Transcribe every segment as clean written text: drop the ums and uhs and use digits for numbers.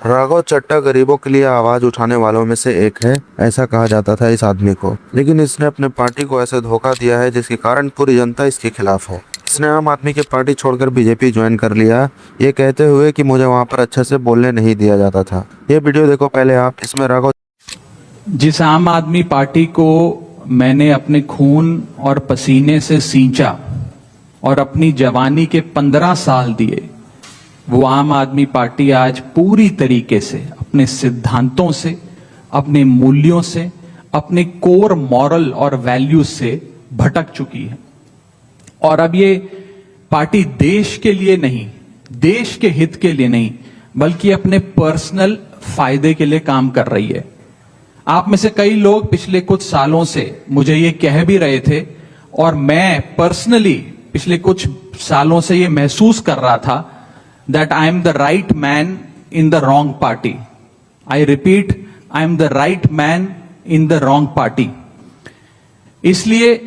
राघव चड्ढा गरीबों के लिए आवाज उठाने वालों में से एक है, ऐसा कहा जाता था इस आदमी को। लेकिन इसने अपने पार्टी को ऐसे धोखा दिया है जिसके कारण पूरी जनता इसके खिलाफ है। इसने आम आदमी की पार्टी छोड़कर बीजेपी ज्वाइन कर लिया, ये कहते हुए कि मुझे वहां पर अच्छे से बोलने नहीं दिया जाता था। ये वीडियो देखो पहले आप। इसमें राघव जिस आम आदमी पार्टी को मैंने अपने खून और पसीने से सींचा और अपनी जवानी के 15 साल दिए, वो आम आदमी पार्टी आज पूरी तरीके से अपने सिद्धांतों से, अपने मूल्यों से, अपने कोर मॉरल और वैल्यूज से भटक चुकी है। और अब ये पार्टी देश के लिए नहीं, देश के हित के लिए नहीं, बल्कि अपने पर्सनल फायदे के लिए काम कर रही है। आप में से कई लोग पिछले कुछ सालों से मुझे ये कह भी रहे थे, और मैं पर्सनली पिछले कुछ सालों से ये महसूस कर रहा था that I am the right man in the wrong party. I repeat, I am the right man in the wrong party. इसलिए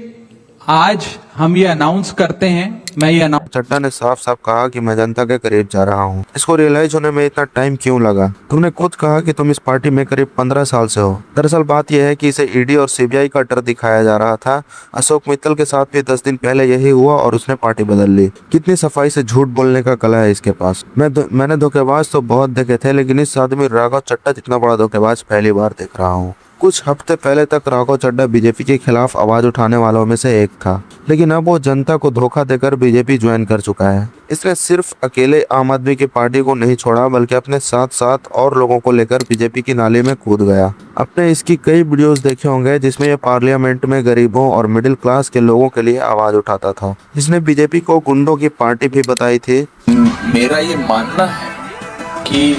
आज हम ये अनाउंस करते हैं, मैं ये चड्ढा ने साफ साफ कहा कि मैं जनता के करीब जा रहा हूँ। इसको रियलाइज होने में इतना टाइम क्यों लगा? तुमने खुद कहा कि तुम इस पार्टी में करीब 15 साल से हो। दरअसल बात यह है कि इसे ईडी और सीबीआई का डर दिखाया जा रहा था। अशोक मित्तल के साथ भी 10 दिन पहले यही हुआ और उसने पार्टी बदल ली। कितनी सफाई से झूठ बोलने का कला है इसके पास। मैंने धोखेबाज तो बहुत देखे थे, लेकिन इस आदमी राघव चड्ढा जितना बड़ा धोखेबाज पहली बार देख रहा हूँ। कुछ हफ्ते पहले तक राघव चड्ढा बीजेपी के खिलाफ आवाज उठाने वालों में से एक था, लेकिन अब वो जनता को धोखा देकर बीजेपी ज्वाइन कर चुका है। इसने सिर्फ अकेले आम आदमी की पार्टी को नहीं छोड़ा, बल्कि अपने साथ साथ और लोगों को लेकर बीजेपी की नाली में कूद गया। आपने इसकी कई वीडियोस देखे होंगे जिसमें ये पार्लियामेंट में गरीबों और मिडिल क्लास के लोगों के लिए आवाज उठाता था। इसने बीजेपी को गुंडों की पार्टी भी बताई थी। मेरा ये मानना है कि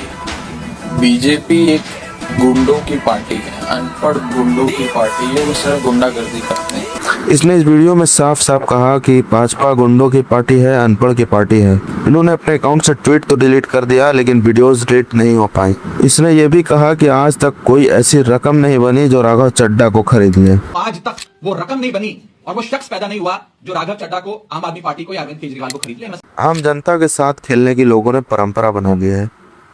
बीजेपी एक गुंडों की पार्टी है, अनपढ़ गुंडों की पार्टी है, वो सिर्फ गुंडागर्दी करते हैं। इसने इस वीडियो में साफ साफ कहा कि भाजपा गुंडों की पार्टी है, अनपढ़ की पार्टी है। इन्होंने अपने अकाउंट से ट्वीट तो डिलीट कर दिया, लेकिन वीडियोस डिलीट नहीं हो पाई। इसने ये भी कहा कि आज तक कोई ऐसी रकम नहीं बनी जो राघव चड्ढा को खरीद ले। आज तक वो रकम नहीं बनी और वो शख्स पैदा नहीं हुआ जो राघव चड्ढा को, आम आदमी पार्टी को या अरविंद केजरीवाल को खरीद ले। आम जनता के साथ खेलने की लोगों ने परंपरा बना ली है।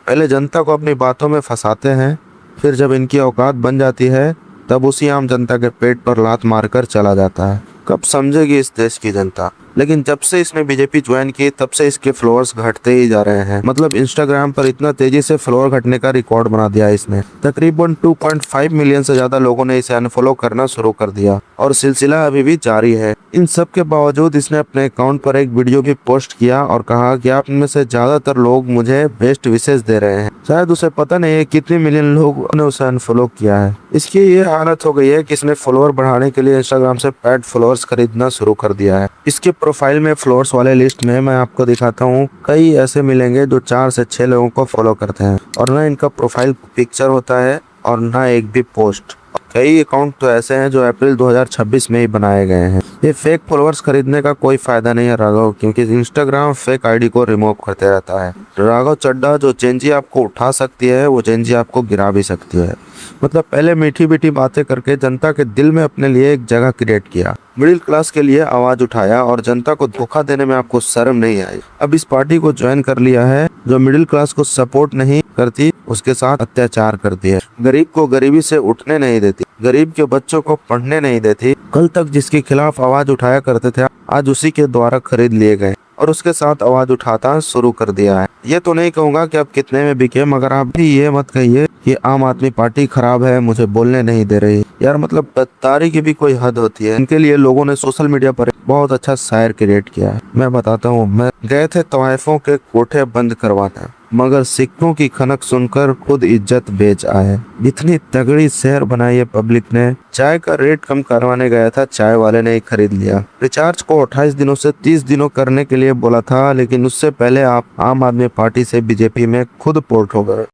पहले जनता को अपनी बातों में फंसाते हैं, फिर जब इनकी औकात बन जाती है तब उसी आम जनता के पेट पर लात मारकर चला जाता है। कब समझेगी इस देश की जनता? लेकिन जब से इसने बीजेपी ज्वाइन की तब से इसके फॉलोअर्स घटते ही जा रहे हैं। मतलब इंस्टाग्राम पर इतना तेजी से फॉलोअर घटने का रिकॉर्ड बना दिया इसने। तकरीबन 2.5 मिलियन से ज्यादा लोगों ने इसे अनफॉलो करना शुरू कर दिया और सिलसिला अभी भी जारी है। इन सब के बावजूद इसने अपने अकाउंट पर एक वीडियो भी पोस्ट किया और कहा कि आप में से ज्यादातर लोग मुझे बेस्ट विशेष दे रहे हैं। शायद उसे पता नहीं है कितने मिलियन लोगों ने उसे अनफॉलो किया है। इसकी ये हालत हो गई है कि इसने फॉलोअर बढ़ाने के लिए इंस्टाग्राम से पेड फॉलोअर्स खरीदना शुरू कर दिया है। इसके प्रोफाइल में फॉलोअर्स वाले लिस्ट में मैं आपको दिखाता हूँ, कई ऐसे मिलेंगे जो 4 से 6 लोगों को फॉलो करते हैं और न इनका प्रोफाइल पिक्चर होता है और न एक भी पोस्ट। कई अकाउंट तो ऐसे हैं जो अप्रैल 2026 में ही बनाए गए हैं। ये फेक फॉलोअर्स खरीदने का कोई फायदा नहीं है राघव, क्योंकि इंस्टाग्राम फेक आईडी को रिमूव करते रहता है। राघव चड्ढा जो चेंजी आपको उठा सकती है वो चेंजी आपको गिरा भी सकती है। मतलब पहले मीठी मीठी बातें करके जनता के दिल में अपने लिए एक जगह क्रिएट किया, मिडिल क्लास के लिए आवाज उठाया और जनता को धोखा देने में आपको शर्म नहीं आई। अब इस पार्टी को ज्वाइन कर लिया है जो मिडिल क्लास को सपोर्ट नहीं करती, उसके साथ अत्याचार करती है, गरीब को गरीबी से उठने नहीं देती, गरीब के बच्चों को पढ़ने नहीं देती। कल तक जिसके खिलाफ आवाज उठाया करते थे आज उसी के द्वारा खरीद लिए गए और उसके साथ आवाज उठाता शुरू कर दिया है। ये तो नहीं कहूंगा कि अब कितने में बिके, मगर आप भी ये मत कहिए कि आम आदमी पार्टी खराब है, मुझे बोलने नहीं दे रही। यार मतलब गद्दारी की भी कोई हद होती है। इनके लिए लोगों ने सोशल मीडिया पर बहुत अच्छा शायर क्रिएट किया है। मैं बताता हूँ, मैं गए थे तवाइफों के कोठे बंद करवाने, मगर सिक्कों की खनक सुनकर खुद इज्जत बेच आए। इतनी तगड़ी शहर बनाई है पब्लिक ने। चाय का रेट कम करवाने गया था, चाय वाले ने ही खरीद लिया। रिचार्ज को 28 दिनों से 30 दिनों करने के लिए बोला था, लेकिन उससे पहले आप आम आदमी पार्टी से बीजेपी में खुद पोर्ट हो गए।